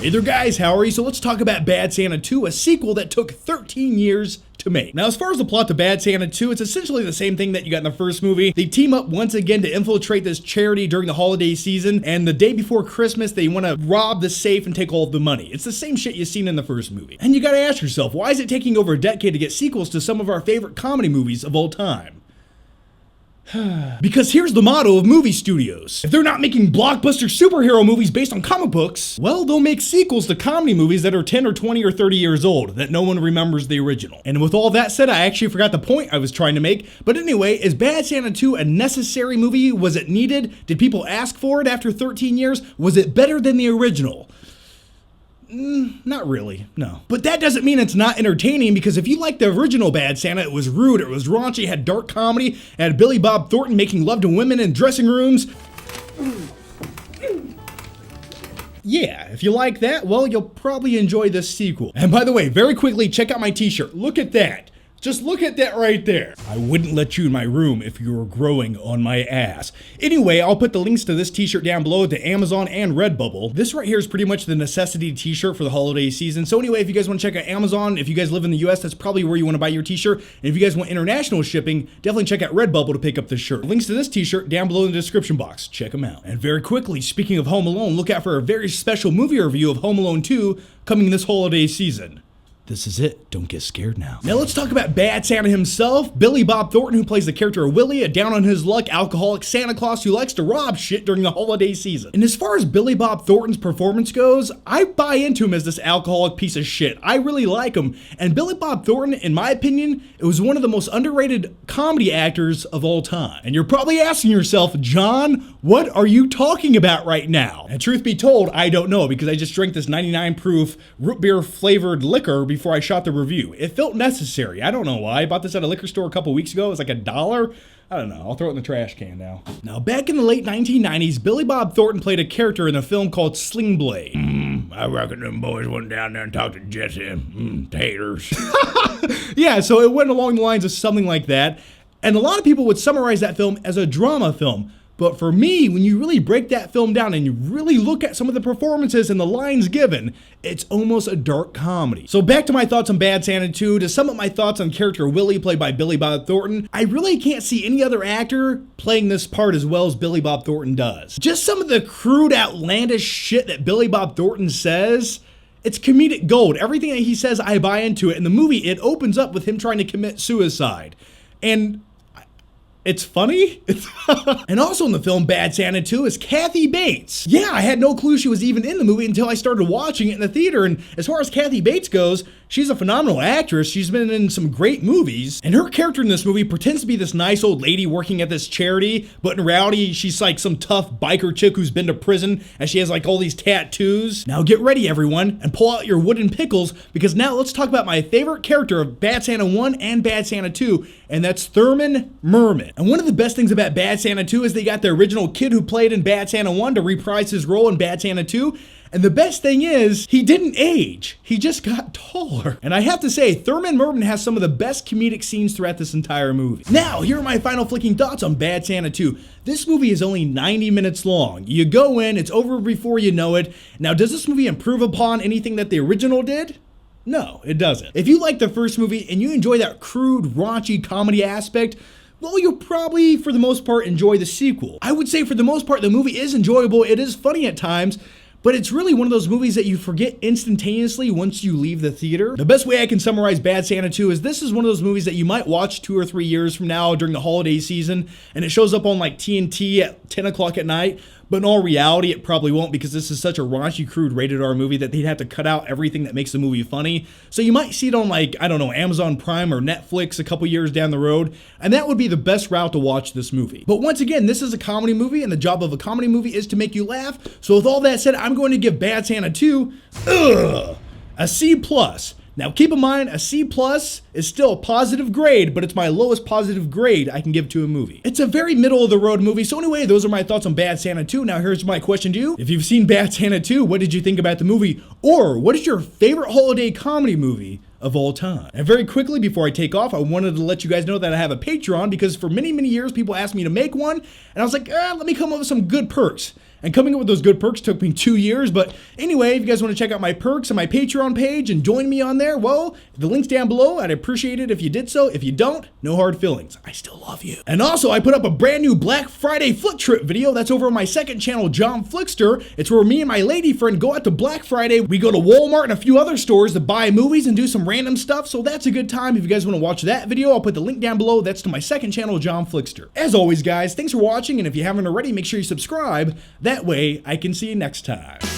Hey there guys, how are you? So let's talk about Bad Santa 2, a sequel that took 13 years to make. Now, as far as the plot to Bad Santa 2, it's essentially the same thing that you got in the first movie. They team up once again to infiltrate this charity during the holiday season, and the day before Christmas, they want to rob the safe and take all of the money. It's the same shit you've seen in the first movie. And you gotta ask yourself, why is it taking over a decade to get sequels to some of our favorite comedy movies of all time? Because here's the motto of movie studios. If they're not making blockbuster superhero movies based on comic books, well, they'll make sequels to comedy movies that are 10 or 20 or 30 years old, that no one remembers the original. And with all that said, I actually forgot the point I was trying to make. But anyway, is Bad Santa 2 a necessary movie? Was it needed? Did people ask for it after 13 years? Was it better than the original? Not really, no. But that doesn't mean it's not entertaining, because if you like the original Bad Santa, it was rude, it was raunchy, it had dark comedy, it had Billy Bob Thornton making love to women in dressing rooms. Yeah, if you like that, well, you'll probably enjoy this sequel. And by the way, very quickly, check out my t-shirt. Look at that. Just look at that right there. I wouldn't let you in my room if you were growing on my ass. Anyway, I'll put the links to this t-shirt down below to Amazon and Redbubble. This right here is pretty much the necessity t-shirt for the holiday season. So anyway, if you guys want to check out Amazon, if you guys live in the US, that's probably where you want to buy your t-shirt. And if you guys want international shipping, definitely check out Redbubble to pick up this shirt. Links to this t-shirt down below in the description box. Check them out. And very quickly, speaking of Home Alone, look out for a very special movie review of Home Alone 2 coming this holiday season. This is it. Don't get scared now. Now let's talk about Bad Santa himself, Billy Bob Thornton, who plays the character of Willie, a down-on-his-luck alcoholic Santa Claus who likes to rob shit during the holiday season. And as far as Billy Bob Thornton's performance goes, I buy into him as this alcoholic piece of shit. I really like him. And Billy Bob Thornton, in my opinion, it was one of the most underrated comedy actors of all time. And you're probably asking yourself, John, what are you talking about right now? And truth be told, I don't know, because I just drank this 99 proof root beer flavored liquor before I shot the review. It felt necessary. I don't know why. I bought this at a liquor store a couple weeks ago. It was like $1. I don't know. I'll throw it in the trash can now. Now, back in the late 1990s, Billy Bob Thornton played a character in a film called Sling Blade. I reckon them boys went down there and talked to Jesse. Taters. Yeah, so it went along the lines of something like that. And a lot of people would summarize that film as a drama film. But for me, when you really break that film down and you really look at some of the performances and the lines given, it's almost a dark comedy. So back to my thoughts on Bad Santa 2, to sum up my thoughts on character Willie, played by Billy Bob Thornton, I really can't see any other actor playing this part as well as Billy Bob Thornton does. Just some of the crude, outlandish shit that Billy Bob Thornton says, it's comedic gold. Everything that he says, I buy into it. In the movie, it opens up with him trying to commit suicide. And it's funny. And also in the film Bad Santa 2 is Kathy Bates. Yeah, I had no clue she was even in the movie until I started watching it in the theater. And as far as Kathy Bates goes, she's a phenomenal actress. She's been in some great movies. And her character in this movie pretends to be this nice old lady working at this charity, but in reality, she's like some tough biker chick who's been to prison, and she has like all these tattoos. Now get ready, everyone, and pull out your wooden pickles, because now let's talk about my favorite character of Bad Santa 1 and Bad Santa 2, and that's Thurman Merman. And one of the best things about Bad Santa 2 is they got the original kid who played in Bad Santa 1 to reprise his role in Bad Santa 2. And the best thing is, he didn't age. He just got taller. And I have to say, Thurman Merman has some of the best comedic scenes throughout this entire movie. Now, here are my final flicking thoughts on Bad Santa 2. This movie is only 90 minutes long. You go in, it's over before you know it. Now, does this movie improve upon anything that the original did? No, it doesn't. If you like the first movie and you enjoy that crude, raunchy comedy aspect, well, you'll probably, for the most part, enjoy the sequel. I would say for the most part, the movie is enjoyable. It is funny at times, but it's really one of those movies that you forget instantaneously once you leave the theater. The best way I can summarize Bad Santa 2 is this is one of those movies that you might watch 2 or 3 years from now during the holiday season, and it shows up on like TNT at 10 o'clock at night. But in all reality, it probably won't, because this is such a raunchy, crude, rated R movie that they'd have to cut out everything that makes the movie funny. So you might see it on, like, I don't know, Amazon Prime or Netflix a couple years down the road, and that would be the best route to watch this movie. But once again, this is a comedy movie, and the job of a comedy movie is to make you laugh. So with all that said, I'm going to give Bad Santa 2, a C+. Now keep in mind, a C+ is still a positive grade, but it's my lowest positive grade I can give to a movie. It's a very middle of the road movie. So anyway, those are my thoughts on Bad Santa 2. Now here's my question to you. If you've seen Bad Santa 2, what did you think about the movie? Or what is your favorite holiday comedy movie of all time? And very quickly, before I take off, I wanted to let you guys know that I have a Patreon, because for many, many years, people asked me to make one, and I was like, let me come up with some good perks. And coming up with those good perks took me 2 years, but anyway, if you guys want to check out my perks on my Patreon page and join me on there, well, the link's down below. I'd appreciate it if you did so. If you don't, no hard feelings. I still love you. And also, I put up a brand new Black Friday Flick Trip video. That's over on my second channel, John Flickster. It's where me and my lady friend go out to Black Friday. We go to Walmart and a few other stores to buy movies and do some random stuff, so that's a good time. If you guys want to watch that video, I'll put the link down below. That's to my second channel, John Flickster. As always, guys, thanks for watching, and if you haven't already, make sure you subscribe. That way, I can see you next time.